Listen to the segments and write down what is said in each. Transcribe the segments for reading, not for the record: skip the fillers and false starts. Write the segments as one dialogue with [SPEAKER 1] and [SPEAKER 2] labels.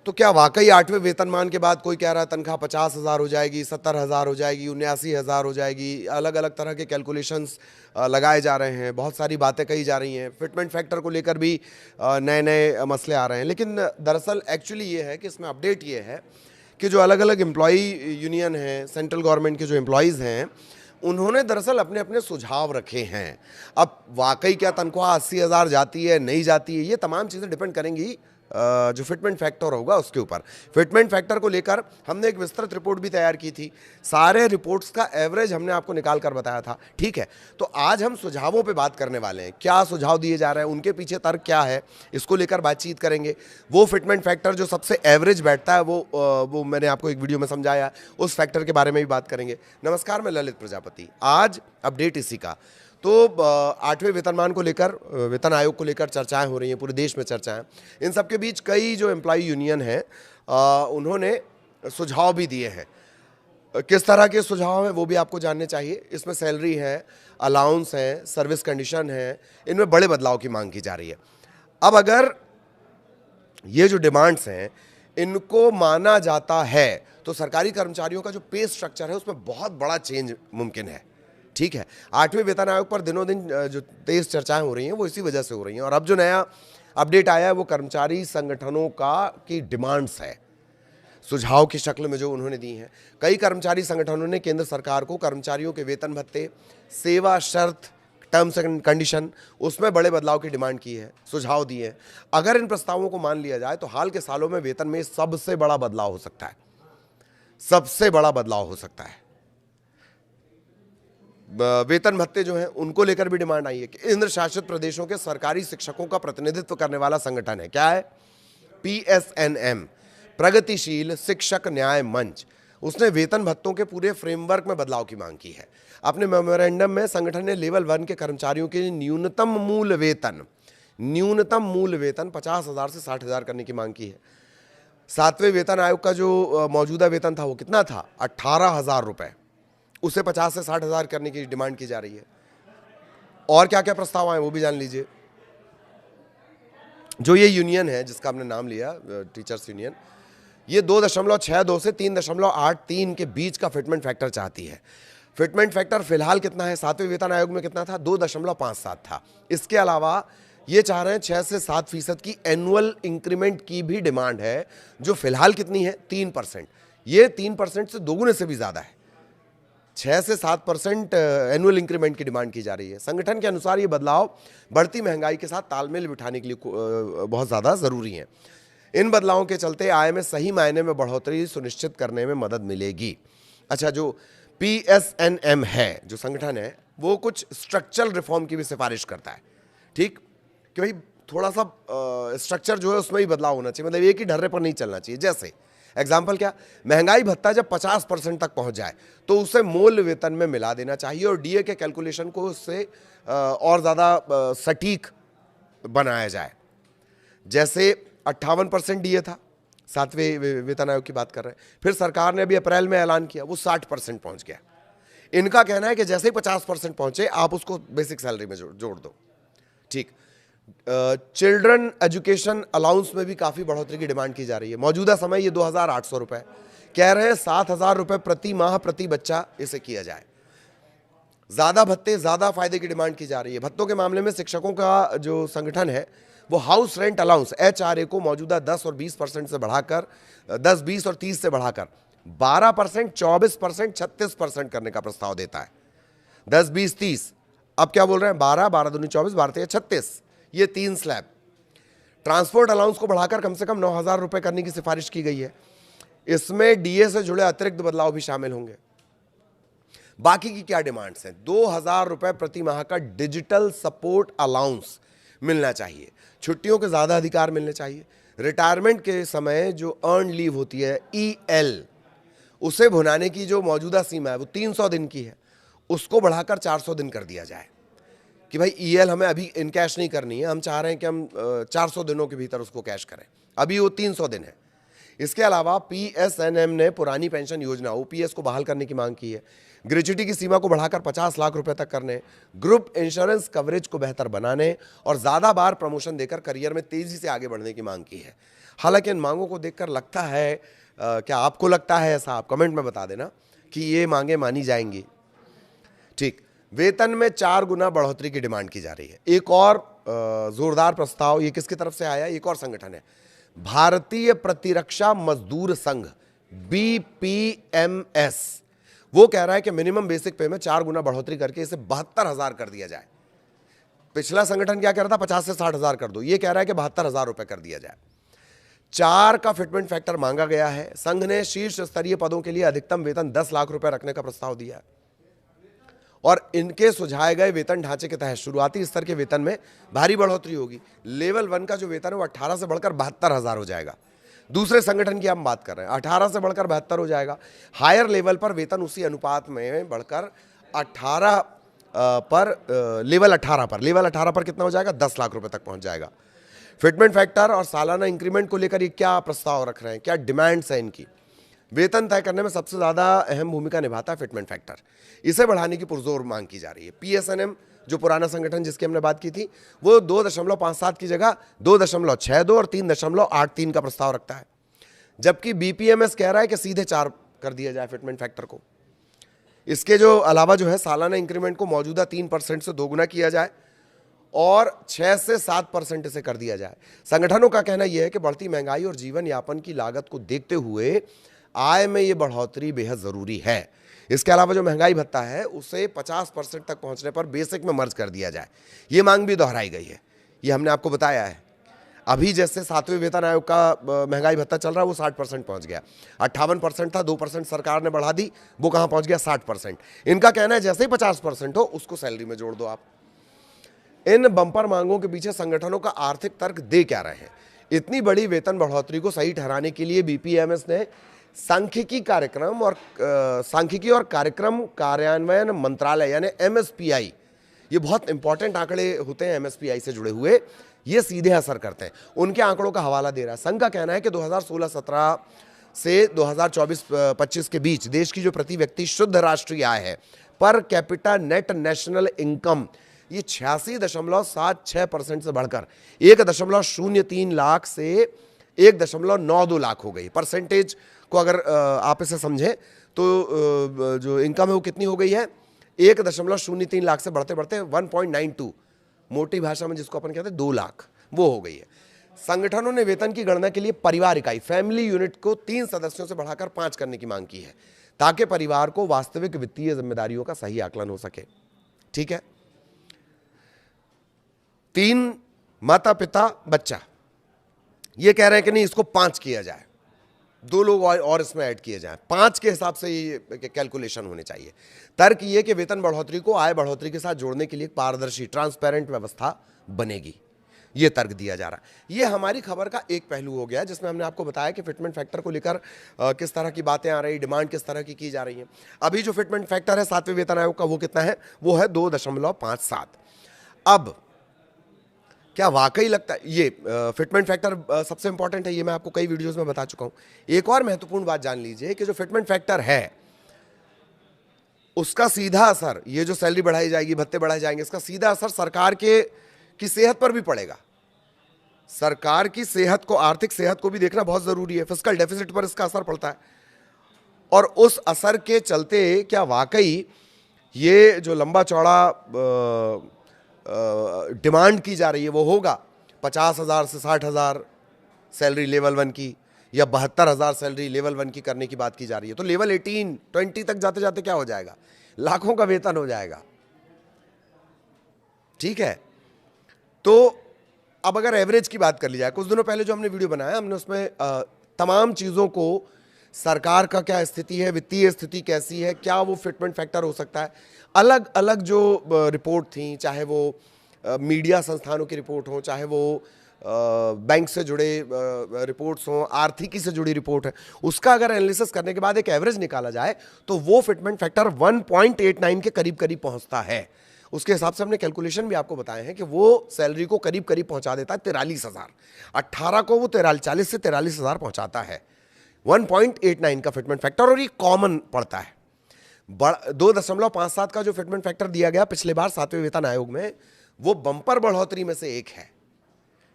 [SPEAKER 1] तो क्या वाकई 8वें वेतनमान के बाद कोई कह रहा है तनख्वाह 50,000 हो जाएगी, 70,000 हो जाएगी, 79,000 हो जाएगी? अलग अलग तरह के कैलकुलेशंस लगाए जा रहे हैं, बहुत सारी बातें कही जा रही हैं, फिटमेंट फैक्टर को लेकर भी नए नए मसले आ रहे हैं। लेकिन दरअसल एक्चुअली ये है कि इसमें अपडेट ये है कि जो अलग अलग एम्प्लॉई यूनियन हैं, सेंट्रल गवर्नमेंट के जो एम्प्लॉयज़ हैं, उन्होंने दरअसल अपने अपने सुझाव रखे हैं। अब वाकई क्या तनख्वाह 80,000 जाती है, नहीं जाती है, ये तमाम चीज़ें डिपेंड करेंगी जो फिटमेंट फैक्टर होगा उसके ऊपर। फिटमेंट फैक्टर को लेकर हमने एक विस्तृत रिपोर्ट भी तैयार की थी, सारे रिपोर्ट्स का एवरेज हमने आपको निकाल कर बताया था, ठीक है। तो आज हम सुझावों पे बात करने वाले हैं, क्या सुझाव दिए जा रहे हैं, उनके पीछे तर्क क्या है, इसको लेकर बातचीत करेंगे। वो फिटमेंट फैक्टर जो सबसे एवरेज बैठता है वो मैंने आपको एक वीडियो में समझाया, उस फैक्टर के बारे में भी बात करेंगे। नमस्कार, मैं ललित प्रजापति। आज अपडेट इसी का। तो 8वें वेतनमान को लेकर, वेतन आयोग को लेकर चर्चाएं हो रही हैं, पूरे देश में चर्चाएं। इन सब के बीच कई जो एम्प्लॉई यूनियन हैं उन्होंने सुझाव भी दिए हैं। किस तरह के सुझाव हैं वो भी आपको जानने चाहिए। इसमें सैलरी है, अलाउंस है, सर्विस कंडीशन है, इनमें बड़े बदलाव की मांग की जा रही है। अब अगर ये जो डिमांड्स हैं इनको माना जाता है तो सरकारी कर्मचारियों का जो पे स्ट्रक्चर है उसमें बहुत बड़ा चेंज मुमकिन है, ठीक है। 8वें वेतन आयोग पर दिनों दिन जो तेज चर्चाएं हो रही हैं वो इसी वजह से हो रही हैं। और अब जो नया अपडेट आया है वो कर्मचारी संगठनों की डिमांड्स है, सुझाव की शक्ल में जो उन्होंने दी हैं। कई कर्मचारी संगठनों ने केंद्र सरकार को कर्मचारियों के वेतन भत्ते, सेवा शर्त, टर्म्स एंड कंडीशन, उसमें बड़े बदलाव की डिमांड की है, सुझाव दिए हैं। अगर इन प्रस्तावों को मान लिया जाए तो हाल के सालों में वेतन में सबसे बड़ा बदलाव हो सकता है, सबसे बड़ा बदलाव हो सकता है। वेतन भत्ते जो हैं उनको लेकर भी डिमांड आई है। केंद्र शासित प्रदेशों के सरकारी शिक्षकों का प्रतिनिधित्व करने वाला संगठन है, क्या है? PSNM, प्रगतिशील शिक्षक न्याय मंच। उसने वेतन भत्तों के पूरे फ्रेमवर्क में बदलाव की मांग की है। अपने मेमोरेंडम में संगठन ने लेवल 1 के कर्मचारियों के न्यूनतम मूल वेतन 50,000 से 60,000 करने की मांग की है। 7वें वेतन आयोग का जो मौजूदा वेतन था वो कितना था? 18,000 रुपए, उसे 50 से 60,000 करने की डिमांड की जा रही है। और क्या क्या प्रस्ताव आए वो भी जान लीजिए। जो ये यूनियन है जिसका हमने नाम लिया, टीचर्स यूनियन, ये 2.62 से 3.83 के बीच का फिटमेंट फैक्टर चाहती है। फिटमेंट फैक्टर फिलहाल कितना है? 7वें वेतन आयोग में कितना था? 2.57 था। इसके अलावा ये चाह रहे हैं 6 से 7% की एनुअल इंक्रीमेंट की भी डिमांड है, जो फिलहाल कितनी है? 3%। ये 3% से दोगुने से भी ज्यादा है। 6 से 7% एनुअल इंक्रीमेंट की डिमांड की जा रही है। संगठन के अनुसार ये बदलाव बढ़ती महंगाई के साथ तालमेल बिठाने के लिए बहुत ज़्यादा ज़रूरी है। इन बदलावों के चलते आय में सही मायने में बढ़ोतरी सुनिश्चित करने में मदद मिलेगी। अच्छा, जो PSNM है, जो संगठन है, वो कुछ स्ट्रक्चरल रिफॉर्म की भी सिफारिश करता है, ठीक, कि भाई थोड़ा सा स्ट्रक्चर जो है उसमें ही बदलाव होना चाहिए, मतलब एक ही ढर्रे पर नहीं चलना चाहिए। जैसे एग्जाम्पल क्या? महंगाई भत्ता जब 50% तक पहुंच जाए तो उसे मूल वेतन में मिला देना चाहिए और DA के कैलकुलेशन को उससे और ज़्यादा सटीक बनाया जाए। जैसे 58% DA था, 7वें वेतन आयोग की बात कर रहे हैं, फिर सरकार ने अभी अप्रैल में ऐलान किया वो 60% पहुंच गया। इनका कहना है कि जैसे ही 50% पहुंचे आप उसको बेसिक सैलरी में जोड़ दो, ठीक। चिल्ड्रन एजुकेशन अलाउंस में भी काफ़ी बढ़ोतरी की डिमांड की जा रही है। मौजूदा समय ये 2,800 रुपये, कह रहे हैं 7,000 रुपये प्रति माह प्रति बच्चा इसे किया जाए। ज़्यादा भत्ते, ज़्यादा फायदे की डिमांड की जा रही है। भत्तों के मामले में शिक्षकों का जो संगठन है वो हाउस रेंट अलाउंस HRA को मौजूदा 10 और 20% से बढ़ाकर 10, 20 और 30 से बढ़ाकर 12%, 24%, 36% करने का प्रस्ताव देता है। 10, 20, 30, अब क्या बोल रहे हैं? 12, 12 दूनी 24, 12 36, ये 3 स्लैब। ट्रांसपोर्ट अलाउंस को बढ़ाकर कम से कम 9,000 रुपये करने की सिफारिश की गई है। इसमें DA से जुड़े अतिरिक्त बदलाव भी शामिल होंगे। बाकी की क्या डिमांड्स हैं? 2,000 रुपये प्रति माह का डिजिटल सपोर्ट अलाउंस मिलना चाहिए। छुट्टियों के ज़्यादा अधिकार मिलने चाहिए। रिटायरमेंट के समय जो अर्न लीव होती है EL, उसे भुनाने की जो मौजूदा सीमा है वो 300 दिन की है, उसको बढ़ाकर 400 दिन कर दिया जाए कि भाई EL हमें अभी इन कैश नहीं करनी है, हम चाह रहे हैं कि हम 400 दिनों के भीतर उसको कैश करें। अभी वो 300 दिन है। इसके अलावा पीएसएनएम ने पुरानी पेंशन योजना ओपीएस को बहाल करने की मांग की है, ग्रेच्युटी की सीमा को बढ़ाकर 50 लाख रुपए तक करने, ग्रुप इंश्योरेंस कवरेज को बेहतर बनाने और ज्यादा बार प्रमोशन देकर करियर में तेजी से आगे बढ़ने की मांग की है। हालांकि इन मांगों को देखकर लगता है, क्या आपको लगता है ऐसा? आप कमेंट में बता देना कि ये मांगे मानी जाएंगी। ठीक, वेतन में 4 गुना बढ़ोतरी की डिमांड की जा रही है। एक और जोरदार प्रस्ताव, ये किसकी तरफ से आया? एक और संगठन है, भारतीय प्रतिरक्षा मजदूर संघ, बीपीएमएस। वो कह रहा है कि मिनिमम बेसिक पे में 4 गुना बढ़ोतरी करके इसे 72,000 कर दिया जाए। पिछला संगठन क्या कह रहा था? 50 से 60,000 कर दो। ये कह रहा है कि 72,000 रुपए कर दिया जाए। 4 का फिटमेंट फैक्टर मांगा गया है। संघ ने शीर्ष स्तरीय पदों के लिए अधिकतम वेतन 10 लाख रुपए रखने का प्रस्ताव दिया है और इनके सुझाए गए वेतन ढांचे के तहत शुरुआती स्तर के वेतन में भारी बढ़ोतरी होगी। लेवल 1 का जो वेतन है वो 18 से बढ़कर 72,000 हो जाएगा। दूसरे संगठन की हम बात कर रहे हैं, 18 से बढ़कर 72 हो जाएगा। हायर लेवल पर वेतन उसी अनुपात में बढ़कर 18 पर लेवल 18 पर कितना हो जाएगा? 10 लाख रुपए तक पहुंच जाएगा। फिटमेंट फैक्टर और सालाना इंक्रीमेंट को लेकर ये क्या प्रस्ताव रख रहे हैं, क्या डिमांड्स हैं इनकी? वेतन तय करने में सबसे ज्यादा अहम भूमिका निभाता है फिटमेंट फैक्टर। इसे बढ़ाने की पुरजोर मांग की जा रही है। पीएसएनएम जो पुराना संगठन जिसकी हमने बात की थी, वो 2.57 की जगह 2.62 और 3.83 का प्रस्ताव रखता है, जबकि बीपीएमएस कह रहा है कि सीधे 4 कर दिया जाए फिटमेंट फैक्टर को। इसके जो अलावा जो है सालाना इंक्रीमेंट को मौजूदा 3% से दोगुना किया जाए और 6 से 7% इसे कर दिया जाए। संगठनों का कहना यह है कि बढ़ती महंगाई और जीवन यापन की लागत को देखते हुए आय में ये बढ़ोतरी बेहद जरूरी है। इसके अलावा जो महंगाई भत्ता है उसे 50% तक पहुंचने पर बेसिक में मर्ज कर दिया जाए। ये मांग भी दोहराई गई है, ये हमने आपको बताया है। अभी जैसे 7वें वेतन आयोग का महंगाई भत्ता चल रहा है वो 60% पहुंच गया, 58% था, 2% सरकार ने बढ़ा दी, वो कहां पहुंच गया? 60%। इनका कहना है जैसे ही 50% हो उसको सैलरी में जोड़ दो आप। इन बंपर मांगों के पीछे संगठनों का आर्थिक तर्क दे क्या रहे हैं? इतनी बड़ी वेतन बढ़ोतरी को सही ठहराने के लिए बीपीएमएस ने सांख्यिकी और कार्यक्रम कार्यान्वयन मंत्रालय यानी एमएसपीआई, ये बहुत इंपॉर्टेंट आंकड़े होते हैं एमएसपीआई से जुड़े हुए, ये सीधे असर करते हैं, उनके आंकड़ों का हवाला दे रहा है। संघ का कहना है कि 2016-17 से 2024-25 के बीच देश की जो प्रति व्यक्ति शुद्ध राष्ट्रीय आय है, per capita net national income, ये 86.76% से बढ़कर 1.03 लाख से 1.92 लाख हो गई। परसेंटेज को अगर आप इसे समझें तो जो इनकम है वो कितनी हो गई है? 1.03 लाख से बढ़ते बढ़ते 1.92, मोटी भाषा में जिसको अपन कहते हैं 2 लाख, वो हो गई है। संगठनों ने वेतन की गणना के लिए परिवार इकाई फैमिली यूनिट को 3 सदस्यों से बढ़ाकर 5 करने की मांग की है, ताकि परिवार को वास्तविक वित्तीय जिम्मेदारियों का सही आकलन हो सके। ठीक है, 3 माता पिता बच्चा, ये कह रहे हैं कि नहीं इसको 5 किया जाए, 2 लोग और इसमें ऐड किए जाएं, 5 के हिसाब से ये कैलकुलेशन होने चाहिए। तर्क ये कि वेतन बढ़ोतरी को आय बढ़ोतरी के साथ जोड़ने के लिए एक पारदर्शी ट्रांसपेरेंट व्यवस्था बनेगी, ये तर्क दिया जा रहा है। ये हमारी खबर का एक पहलू हो गया जिसमें हमने आपको बताया कि फिटमेंट फैक्टर को लेकर किस तरह की बातें आ रही, डिमांड किस तरह की जा रही है। अभी जो फिटमेंट फैक्टर है 7वें वेतन आयोग का वो कितना है? वो है 2.57। अब क्या वाकई लगता है ये फिटमेंट फैक्टर सबसे इंपॉर्टेंट है? ये मैं आपको कई वीडियोस में बता चुका हूं। एक और महत्वपूर्ण बात जान लीजिए कि जो फिटमेंट फैक्टर है उसका सीधा असर, ये जो सैलरी बढ़ाई जाएगी, भत्ते बढ़ाए जाएंगे, इसका सीधा असर सरकार की सेहत पर भी पड़ेगा। सरकार की सेहत को, आर्थिक सेहत को भी देखना बहुत जरूरी है। फिस्कल डेफिसिट पर इसका असर पड़ता है और उस असर के चलते क्या वाकई ये जो लंबा चौड़ा डिमांड की जा रही है वो होगा 50,000 से 60,000 सैलरी लेवल 1 की, या 72,000 सैलरी लेवल 1 की करने की बात की जा रही है? तो लेवल 18-20 तक जाते जाते क्या हो जाएगा? लाखों का वेतन हो जाएगा। ठीक है, तो अब अगर एवरेज की बात कर ली जाए, कुछ दिनों पहले जो हमने वीडियो बनाया हमने उसमें तमाम चीजों को, सरकार का क्या स्थिति है, वित्तीय स्थिति कैसी है, क्या वो फिटमेंट फैक्टर हो सकता है, अलग अलग जो रिपोर्ट थी, चाहे वो मीडिया संस्थानों की रिपोर्ट हो, चाहे वो बैंक से जुड़े रिपोर्ट्स हों, आर्थिकी से जुड़ी रिपोर्ट है, उसका अगर एनालिसिस करने के बाद एक एवरेज निकाला जाए तो वो फिटमेंट फैक्टर 1.89 के करीब करीब पहुंचता है। उसके हिसाब से हमने कैलकुलेशन भी आपको बताए हैं कि वो सैलरी को करीब करीब पहुंचा देता है 43,000। 18 को वो 40 से 43,000 पहुंचाता है। 1.89 का फिटमेंट फैक्टर, और ये कॉमन पड़ता है। 2.57 का जो फिटमेंट फैक्टर दिया गया पिछले बार 7वें वेतन आयोग में, वो बम्पर बढ़ोतरी में से एक है।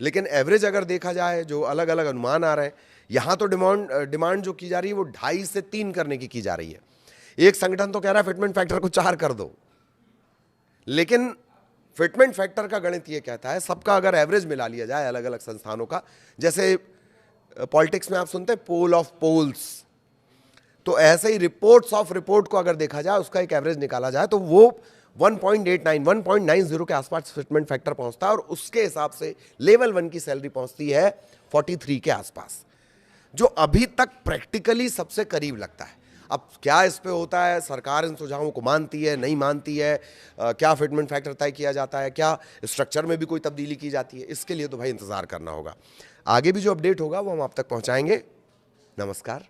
[SPEAKER 1] लेकिन एवरेज अगर देखा जाए, जो अलग अलग अनुमान आ रहे हैं, यहां तो डिमांड जो की जा रही है वो 2.5 से 3 करने की जा रही है। एक संगठन तो कह रहा है फिटमेंट फैक्टर को 4 कर दो, लेकिन फिटमेंट फैक्टर का गणित ये कहता है, सबका अगर एवरेज मिला लिया जाए अलग अलग संस्थानों का, जैसे पॉलिटिक्स में आप सुनते हैं पोल ऑफ पोल्स, तो ऐसे ही रिपोर्ट्स ऑफ रिपोर्ट को अगर देखा जाए, उसका एक एवरेज निकाला जाए, तो वो 1.89 1.90 के आसपास फिटमेंट फैक्टर पहुंचता है, और उसके हिसाब से लेवल 1 की सैलरी पहुंचती है 43 के आसपास, जो अभी तक प्रैक्टिकली सबसे करीब लगता है। अब क्या इस पे होता है, सरकार इन सुझावों को मानती है, नहीं मानती है, क्या फिटमेंट फैक्टर तय किया जाता है, क्या स्ट्रक्चर में भी कोई तब्दीली की जाती है, इसके लिए तो भाई इंतजार करना होगा। आगे भी जो अपडेट होगा वो हम आप तक पहुंचाएंगे। नमस्कार।